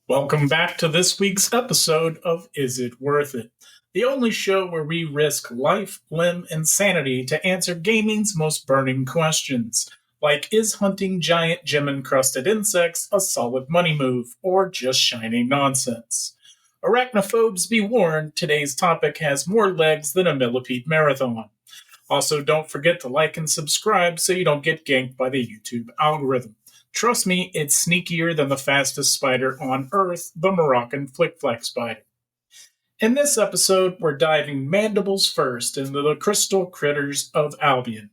Welcome back to this week's episode of Is It Worth It? The only show where we risk life, limb, and sanity to answer gaming's most burning questions. Like, is hunting giant gem-encrusted insects a solid money move, or just shiny nonsense? Arachnophobes be warned, today's topic has more legs than a millipede marathon. Also, don't forget to like and subscribe so you don't get ganked by the YouTube algorithm. Trust me, it's sneakier than the fastest spider on Earth, the Moroccan flick-flack spider. In this episode, we're diving mandibles first into the crystal critters of Albion.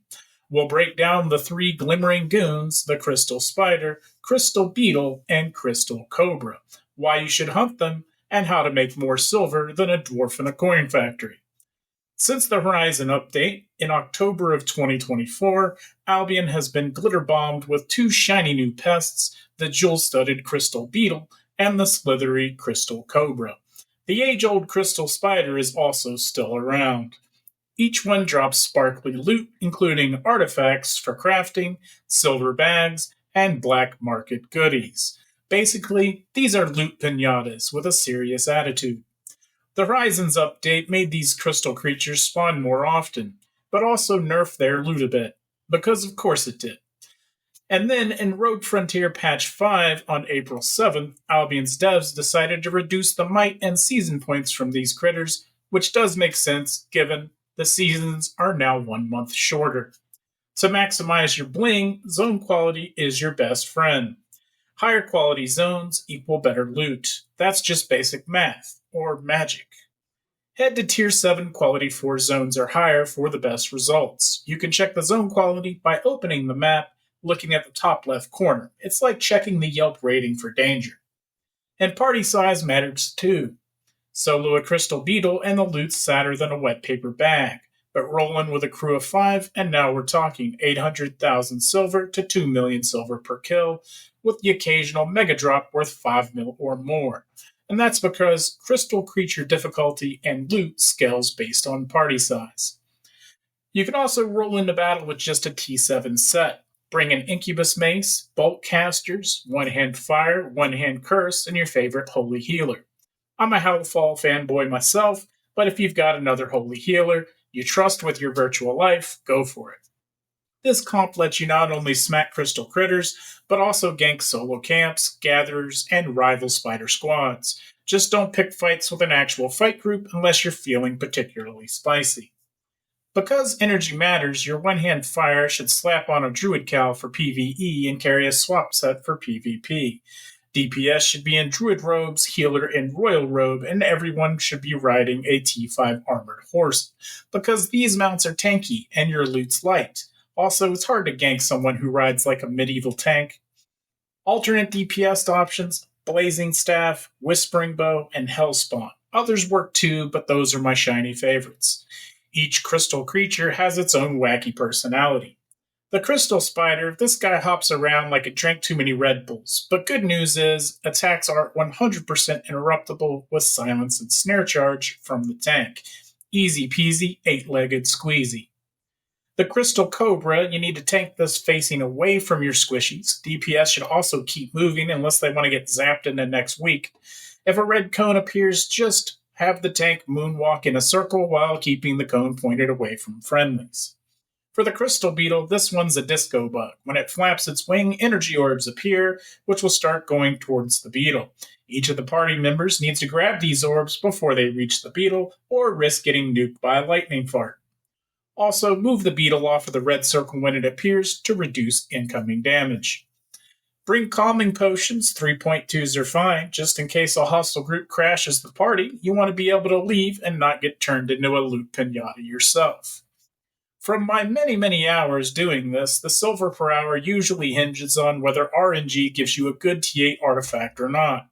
We'll break down the three glimmering goons, the crystal spider, crystal beetle, and crystal cobra, why you should hunt them, and how to make more silver than a dwarf in a coin factory. Since the Horizon update, in October of 2024, Albion has been glitter-bombed with two shiny new pests, the jewel-studded crystal beetle and the slithery crystal cobra. The age-old crystal spider is also still around. Each one drops sparkly loot, including artifacts for crafting, silver bags, and black market goodies. Basically, these are loot pinatas with a serious attitude. The Horizons update made these crystal creatures spawn more often, but also nerfed their loot a bit, because of course it did. And then in Rogue Frontier Patch 5 on April 7th, Albion's devs decided to reduce the might and season points from these critters, which does make sense given the seasons are now 1 month shorter. To maximize your bling, zone quality is your best friend. Higher quality zones equal better loot. That's just basic math, or magic. Head to Tier 7 Quality 4 zones or higher for the best results. You can check the zone quality by opening the map, looking at the top left corner. It's like checking the Yelp rating for danger. And party size matters too. Solo a crystal beetle and the loot's sadder than a wet paper bag. But roll in with a crew of 5, and now we're talking 800,000 silver to 2 million silver per kill, with the occasional mega drop worth 5 mil or more. And that's because crystal creature difficulty and loot scales based on party size. You can also roll into battle with just a T7 set. Bring an incubus mace, bolt casters, one-hand fire, one-hand curse, and your favorite holy healer. I'm a Hellfall fanboy myself, but if you've got another holy healer you trust with your virtual life, go for it. This comp lets you not only smack crystal critters, but also gank solo camps, gatherers, and rival spider squads. Just don't pick fights with an actual fight group unless you're feeling particularly spicy. Because energy matters, your one-hand fire should slap on a druid cowl for PvE and carry a swap set for PvP. DPS should be in druid robes, healer in royal robe, and everyone should be riding a T5 armored horse, because these mounts are tanky and your loot's light. Also, it's hard to gank someone who rides like a medieval tank. Alternate DPS options, Blazing Staff, Whispering Bow, and Hellspawn. Others work too, but those are my shiny favorites. Each crystal creature has its own wacky personality. The crystal spider, this guy hops around like it drank too many Red Bulls, but good news is, attacks are 100% interruptible with silence and snare charge from the tank. Easy peasy, 8-legged squeezy. The crystal cobra, you need to tank this facing away from your squishies. DPS should also keep moving unless they want to get zapped in the next week. If a red cone appears, just have the tank moonwalk in a circle while keeping the cone pointed away from friendlies. For the crystal beetle, this one's a disco bug. When it flaps its wing, energy orbs appear, which will start going towards the beetle. Each of the party members needs to grab these orbs before they reach the beetle, or risk getting nuked by a lightning fart. Also, move the beetle off of the red circle when it appears to reduce incoming damage. Bring calming potions, 3.2s are fine, just in case a hostile group crashes the party, you want to be able to leave and not get turned into a loot pinata yourself. From my many hours doing this, the silver per hour usually hinges on whether RNG gives you a good T8 artifact or not.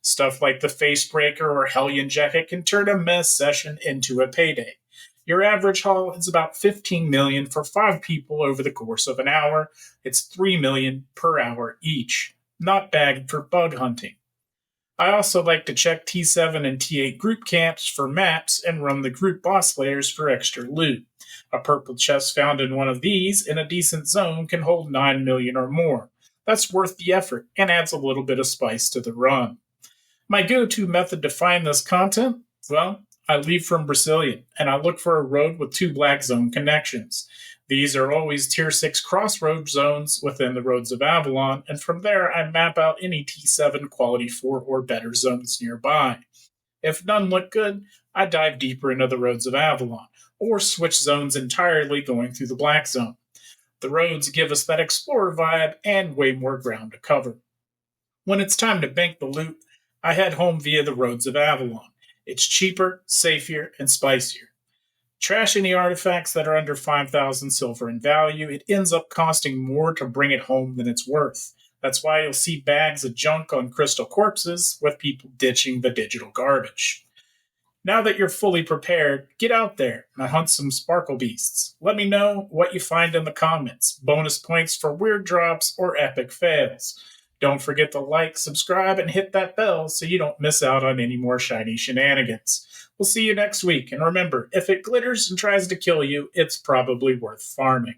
Stuff like the Facebreaker or Hellion Jacket can turn a mess session into a payday. Your average haul is about 15 million for 5 people over the course of an hour. It's 3 million per hour each. Not bagged for bug hunting. I also like to check T7 and T8 group camps for maps and run the group boss layers for extra loot. A purple chest found in one of these in a decent zone can hold 9 million or more. That's worth the effort and adds a little bit of spice to the run. My go-to method to find this content? Well, I leave from Brazilian, and I look for a road with two black zone connections. These are always Tier 6 crossroad zones within the roads of Avalon, and from there I map out any T7 quality 4 or better zones nearby. If none look good, I dive deeper into the roads of Avalon, or switch zones entirely going through the black zone. The roads give us that explorer vibe and way more ground to cover. When it's time to bank the loot, I head home via the roads of Avalon. It's cheaper, safer, and spicier. Trash any artifacts that are under 5,000 silver in value. It ends up costing more to bring it home than it's worth. That's why you'll see bags of junk on crystal corpses with people ditching the digital garbage. Now that you're fully prepared, get out there and hunt some sparkle beasts. Let me know what you find in the comments. Bonus points for weird drops or epic fails. Don't forget to like, subscribe, and hit that bell so you don't miss out on any more shiny shenanigans. We'll see you next week, and remember, if it glitters and tries to kill you, it's probably worth farming.